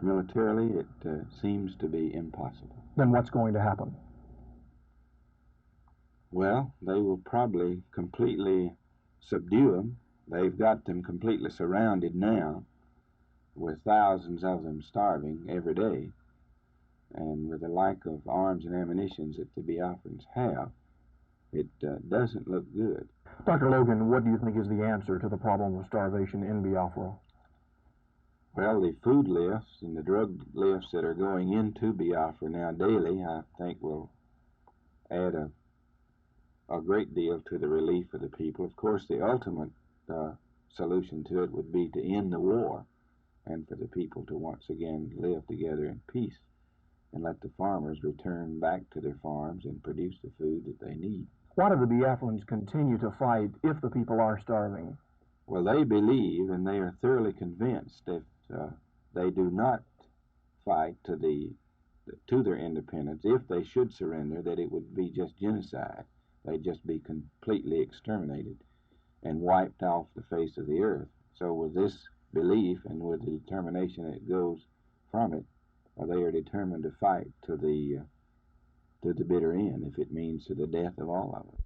Militarily, it seems to be impossible. Then what's going to happen? Well, they will probably completely subdue them. They've got them completely surrounded now, with thousands of them starving every day. And with the lack of arms and ammunition that the Biafrans have, it doesn't look good. Dr. Logan, what do you think is the answer to the problem of starvation in Biafra? Well, the food lifts and the drug lifts that are going into Biafra now daily, I think will add a great deal to the relief of the people. Of course, the ultimate solution to it would be to end the war and for the people to once again live together in peace and let the farmers return back to their farms and produce the food that they need. Why do the Biafrans continue to fight if the people are starving? Well, they believe and they are thoroughly convinced if they do not fight to their independence, if they should surrender, that it would be just genocide. They'd just be completely exterminated and wiped off the face of the earth. So with this belief and with the determination that goes from it, they are determined to fight to the bitter end, if it means to the death of all of us.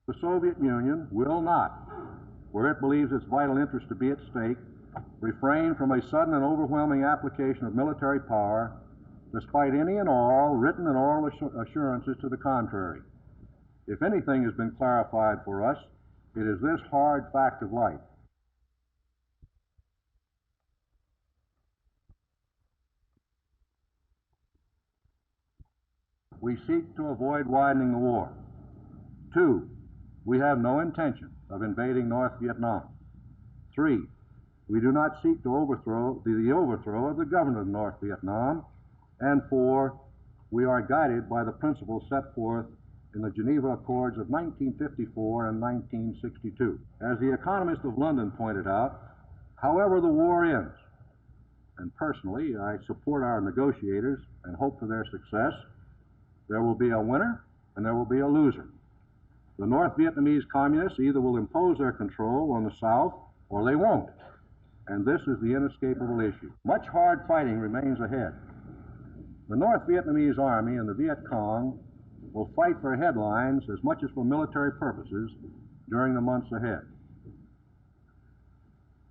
The Soviet Union will not, where it believes its vital interests to be at stake, refrain from a sudden and overwhelming application of military power, despite any and all written and oral assurances to the contrary. If anything has been clarified for us, it is this hard fact of life. We seek to avoid widening the war. 2, we have no intention of invading North Vietnam. 3, we do not seek to overthrow the government of North Vietnam. And 4, we are guided by the principles set forth in the Geneva Accords of 1954 and 1962. As the Economist of London pointed out, however the war ends, and personally I support our negotiators and hope for their success, there will be a winner and there will be a loser. The North Vietnamese communists either will impose their control on the South or they won't. And this is the inescapable issue. Much hard fighting remains ahead. The North Vietnamese Army and the Viet Cong will fight for headlines as much as for military purposes during the months ahead.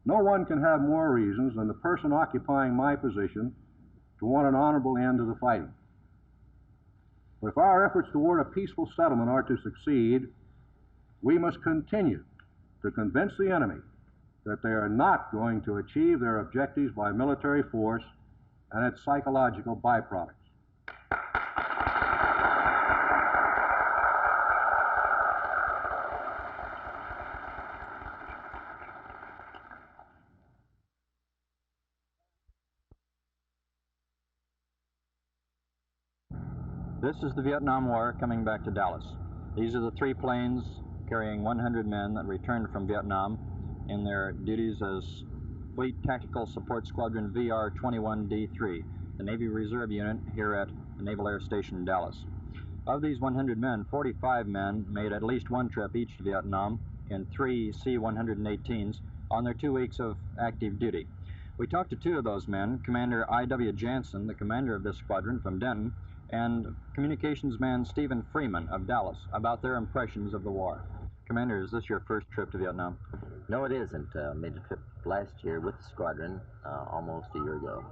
No one can have more reasons than the person occupying my position to want an honorable end to the fighting. But if our efforts toward a peaceful settlement are to succeed, we must continue to convince the enemy that they are not going to achieve their objectives by military force and its psychological byproducts. This is the Vietnam War coming back to Dallas. These are the 3 planes carrying 100 men that returned from Vietnam in their duties as Fleet Tactical Support Squadron VR-21D3, the Navy Reserve Unit here at the Naval Air Station, Dallas. Of these 100 men, 45 men made at least one trip each to Vietnam in 3 C-118s on their 2 weeks of active duty. We talked to 2 of those men, Commander I.W. Jansen, the commander of this squadron from Denton, and communications man Stephen Freeman of Dallas, about their impressions of the war. Commander, is this your first trip to Vietnam? No, it isn't. Made a trip last year with the squadron almost a year ago.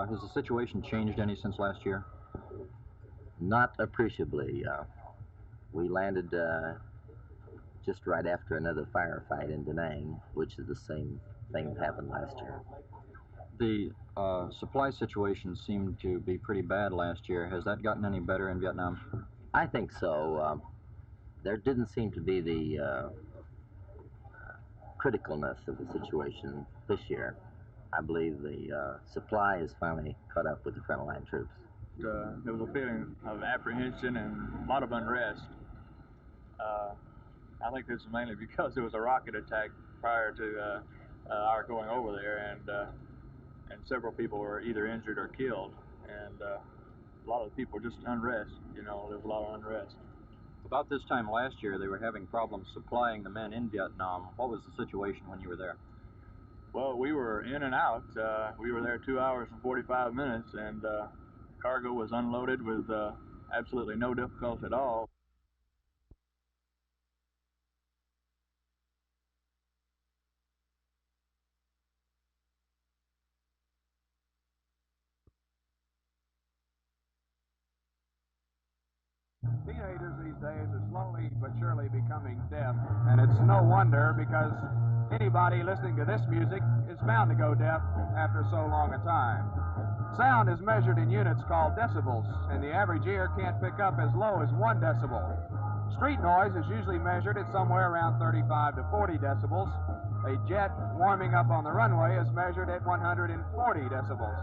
Has the situation changed any since last year? Not appreciably. We landed just right after another firefight in Da Nang, which is the same thing that happened last year. The supply situation seemed to be pretty bad last year. Has that gotten any better in Vietnam? I think so. There didn't seem to be the criticalness of the situation this year. I believe the supply is finally caught up with the front line troops. There was a feeling of apprehension and a lot of unrest. I think this is mainly because there was a rocket attack prior to our going over there, and several people were either injured or killed, and a lot of the people were just unrest. You know, there was a lot of unrest. About this time last year, they were having problems supplying the men in Vietnam. What was the situation when you were there? Well, we were in and out. We were there 2 hours and 45 minutes, and cargo was unloaded with absolutely no difficulty at all. Teenagers these days are slowly but surely becoming deaf, and it's no wonder because anybody listening to this music is bound to go deaf after so long a time. Sound is measured in units called decibels, and the average ear can't pick up as low as 1 decibel. Street noise is usually measured at somewhere around 35 to 40 decibels. A jet warming up on the runway is measured at 140 decibels.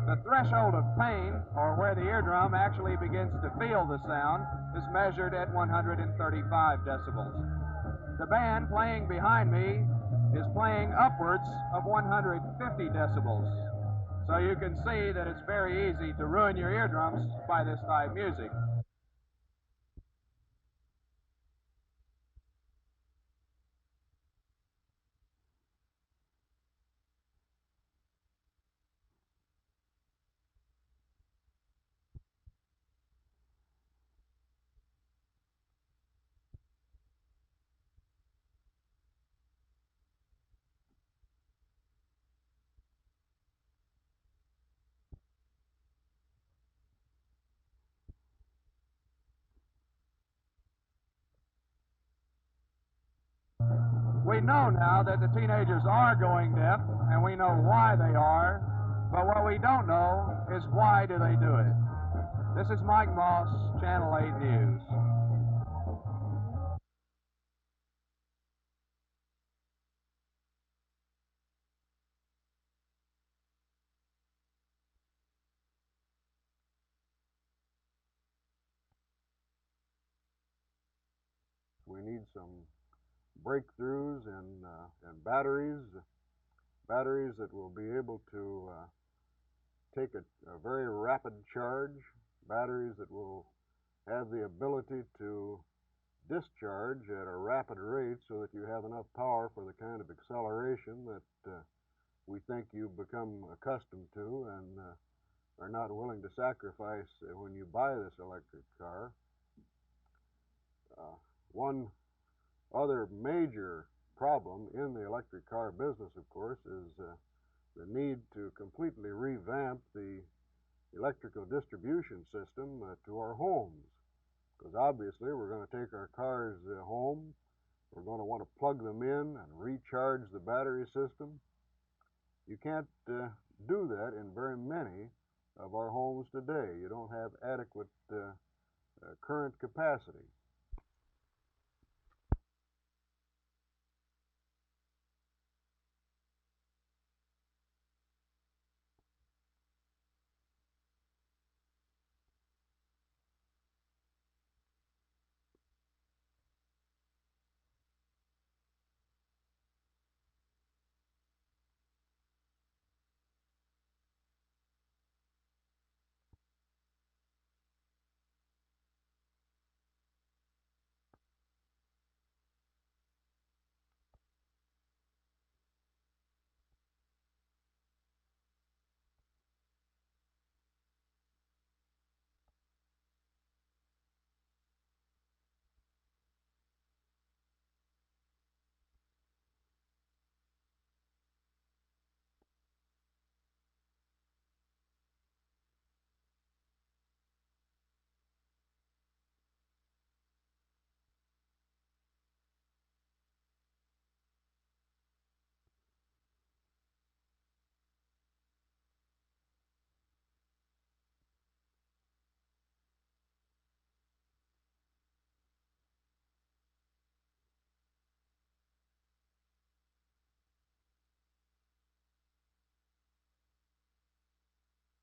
The threshold of pain, or where the eardrum actually begins to feel the sound, is measured at 135 decibels. The band playing behind me is playing upwards of 150 decibels. So you can see that it's very easy to ruin your eardrums by this type music. We know now that the teenagers are going deaf, and we know why they are, but what we don't know is why do they do it. This is Mike Moss, Channel 8 News. We need some breakthroughs in batteries that will be able to take a very rapid charge, batteries that will have the ability to discharge at a rapid rate so that you have enough power for the kind of acceleration that we think you've become accustomed to and are not willing to sacrifice when you buy this electric car. One other major problem in the electric car business, of course, is the need to completely revamp the electrical distribution system to our homes. Because obviously we're going to take our cars home, we're going to want to plug them in and recharge the battery system. You can't do that in very many of our homes today. You don't have adequate current capacity.